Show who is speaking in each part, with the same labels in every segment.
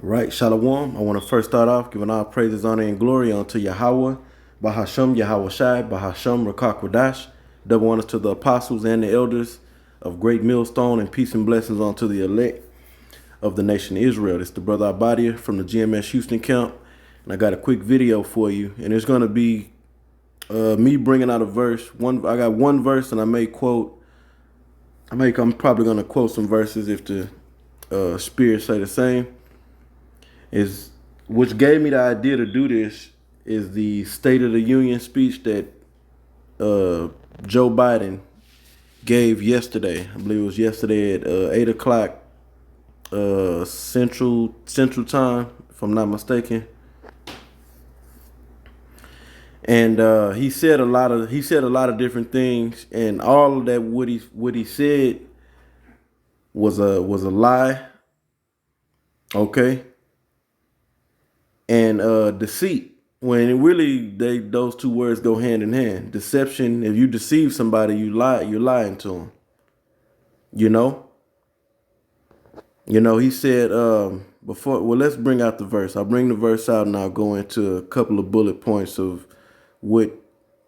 Speaker 1: Right, Shalom. I want to first start off giving all praises, honor, and glory unto Yahweh, Bahasham, Yahweh Shai, Bahasham, Rakakwadash. Double honors to the apostles and the elders of Great Millstone, and peace and blessings unto the elect of the nation of Israel. It's the brother Abadia from the GMS Houston camp, and I got a quick video for you, and it's going to be me bringing out a verse. I got one verse, and I'm probably going to quote some verses if the Spirit say the same. Is which gave me the idea to do this is the State of the Union speech that Joe Biden gave yesterday. I believe it was yesterday at 8 o'clock Central Time, if I'm not mistaken. And he said a lot of different things, and all of that what he said was a lie, okay, and deceit. When really those two words go hand in hand. Deception. If you deceive somebody, you lie. You're lying to them. You know. He said before. Well, let's bring out the verse. I'll bring the verse out and I'll go into a couple of bullet points of what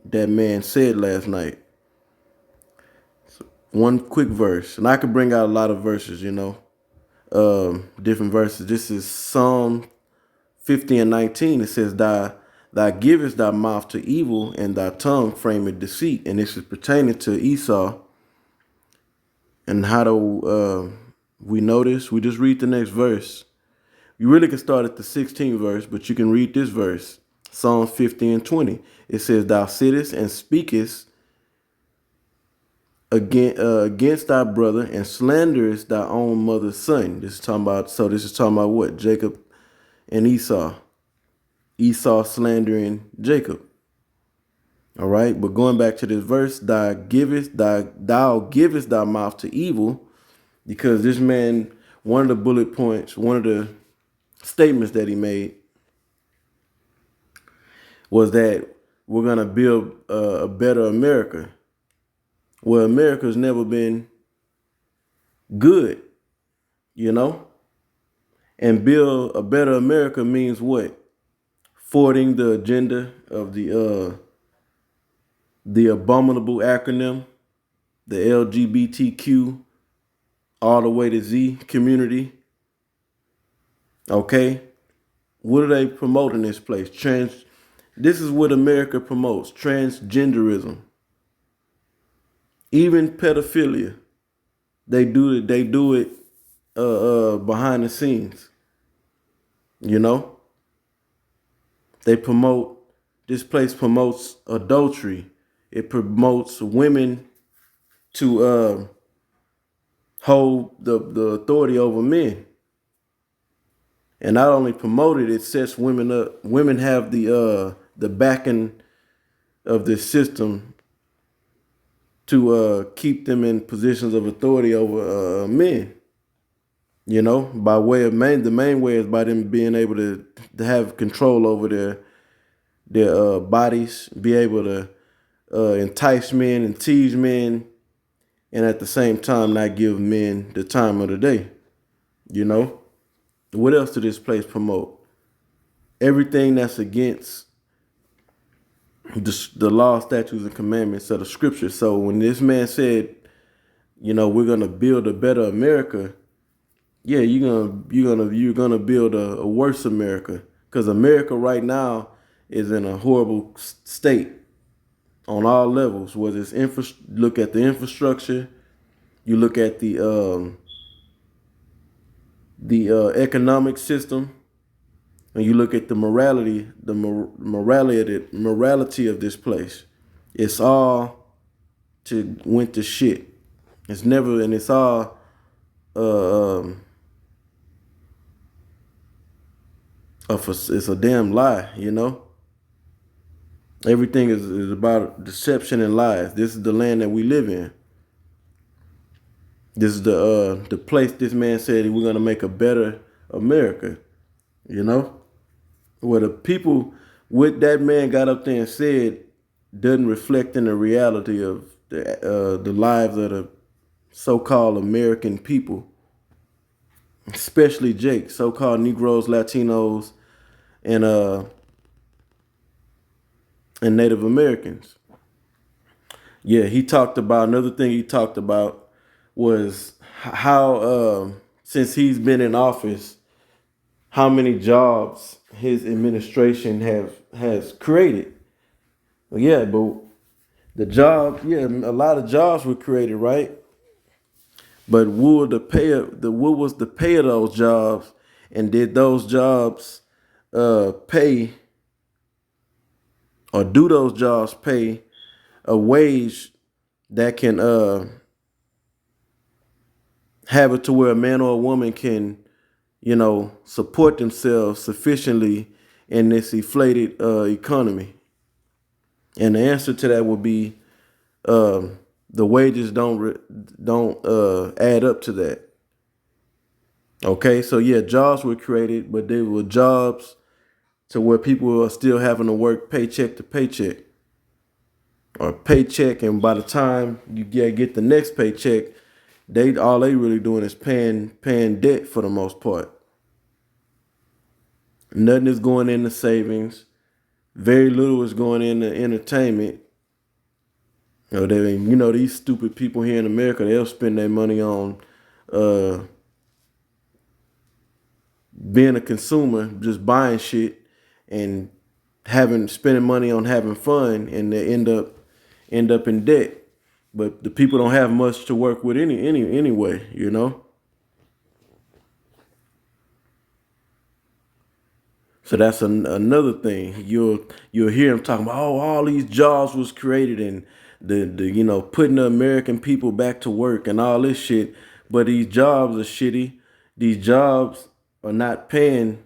Speaker 1: that man said last night. One quick verse, and I could bring out a lot of verses. Different verses. This is Psalm 50 and 19. It says, Thou givest thy mouth to evil, and thy tongue frameth deceit. And this is pertaining to Esau. And how do we know this? We just read the next verse. You really can start at the 16th verse, but you can read this verse. Psalm 50 and 20. It says, Thou sittest and speakest against thy brother, and slanderest thy own mother's son. This is talking about what? Jacob and Esau. Esau slandering Jacob. All right, but going back to this verse, thou givest thy mouth to evil, because this man, one of the bullet points, one of the statements that he made was that we're gonna build a better America. Well, America's never been good, and build a better America means what? Forwarding the agenda of the abominable acronym, the LGBTQ all the way to Z community. Okay, what do they promote in this place? This is what America promotes: transgenderism, even pedophilia. They do it. They do it behind the scenes. They promote. This place promotes adultery. It promotes women to hold the authority over men. And not only promote it, it sets women up. Women have the backing of this system to keep them in positions of authority over men. By way of the main way is by them being able to have control over their bodies, be able to entice men and tease men, and at the same time not give men the time of the day. What else did this place promote? Everything that's against the law, statutes, and commandments of the scripture. So when this man said, we're gonna build a better America, yeah, you're gonna build a worse America, because America right now is in a horrible state on all levels. Whether it's look at the infrastructure, you look at the economic system, and you look at the morality of this place. It's all went to shit. It's never, and it's all it's a damn lie. Everything is about deception and lies. This is the land that we live in. This is the place this man said we're gonna make a better America. Where the people, what that man got up there and said doesn't reflect in the reality of the lives of the so-called American people. especially Jake, so-called Negroes, Latinos, and and Native Americans. Yeah, he talked about another thing. He talked about was how since he's been in office, how many jobs his administration have has created. Well, yeah, but the job, yeah, a lot of jobs were created, right? But what was the pay of those jobs, and did those jobs pay, or do those jobs pay a wage that can have it to where a man or a woman can, support themselves sufficiently in this inflated economy? And the answer to that would be the wages don't add up to that. Okay, so yeah, jobs were created, but they were jobs to where people are still having to work paycheck to paycheck, or paycheck, and by the time you get the next paycheck, they really doing is paying debt for the most part. Nothing is going into savings. Very little is going into entertainment. These stupid people here in America, they'll spend their money on uh, being a consumer, just buying shit and spending money on having fun, and they end up in debt. But the people don't have much to work with anyway. So that's another thing. You'll hear them talking about, oh, all these jobs was created, and the putting the American people back to work and all this shit. But these jobs are shitty. These jobs are not paying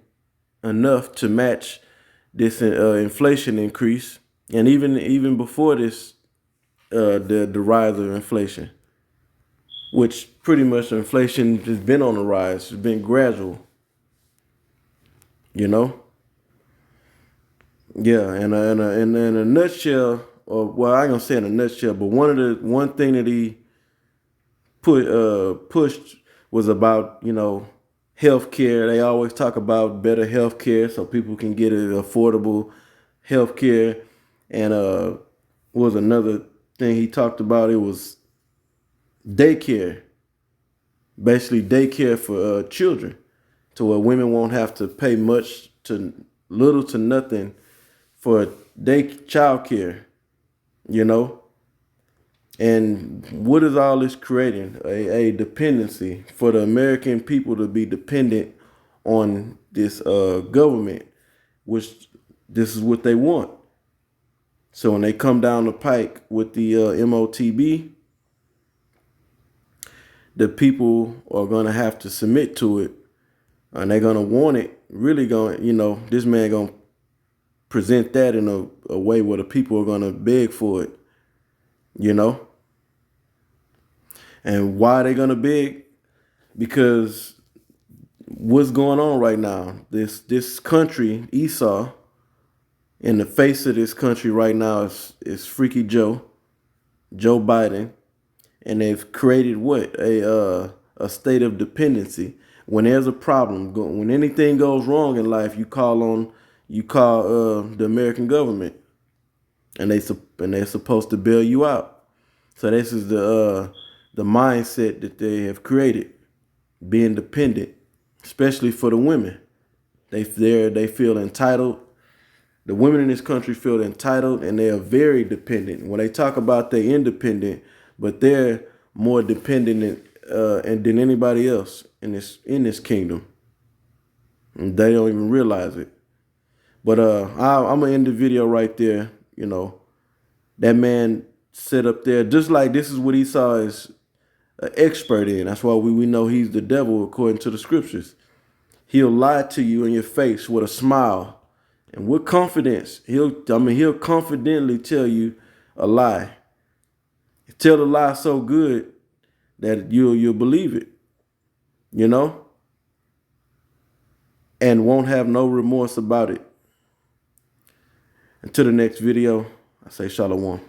Speaker 1: enough to match this inflation increase, and even before this, the rise of inflation, which pretty much inflation has been on the rise. It's been gradual, you know. Yeah, and in a nutshell, or well, I ain't gonna say in a nutshell, but one thing that he pushed was about healthcare. They always talk about better healthcare so people can get an affordable healthcare. And was another thing he talked about? It was daycare, basically daycare for children, to where women won't have to pay much to little to nothing for child care, you know. And what is all this creating? A dependency for the American people to be dependent on this government, which this is what they want. So when they come down the pike with the MOTB, the people are going to have to submit to it, and they're going to want it. Really going, this man going to present that in a way where the people are going to beg for it, you know. And why are they going to beg? Because what's going on right now, this country, Esau, in the face of this country right now is Freaky Joe Biden, and they've created what a state of dependency. When there's a problem, when anything goes wrong in life, you call the American government, and they're supposed to bail you out. So this is the mindset that they have created, being dependent, especially for the women. They feel entitled. The women in this country feel entitled, and they are very dependent. When they talk about they're independent, but they're more dependent than anybody else in this kingdom. And they don't even realize it. But I'm gonna end the video right there. That man sit up there just like this is what he saw as an expert in. That's why we know he's the devil according to the scriptures. He'll lie to you in your face with a smile, and with confidence. He'll confidently tell you a lie. Tell the lie so good that you'll believe it, and won't have no remorse about it. Until the next video, I say shalom.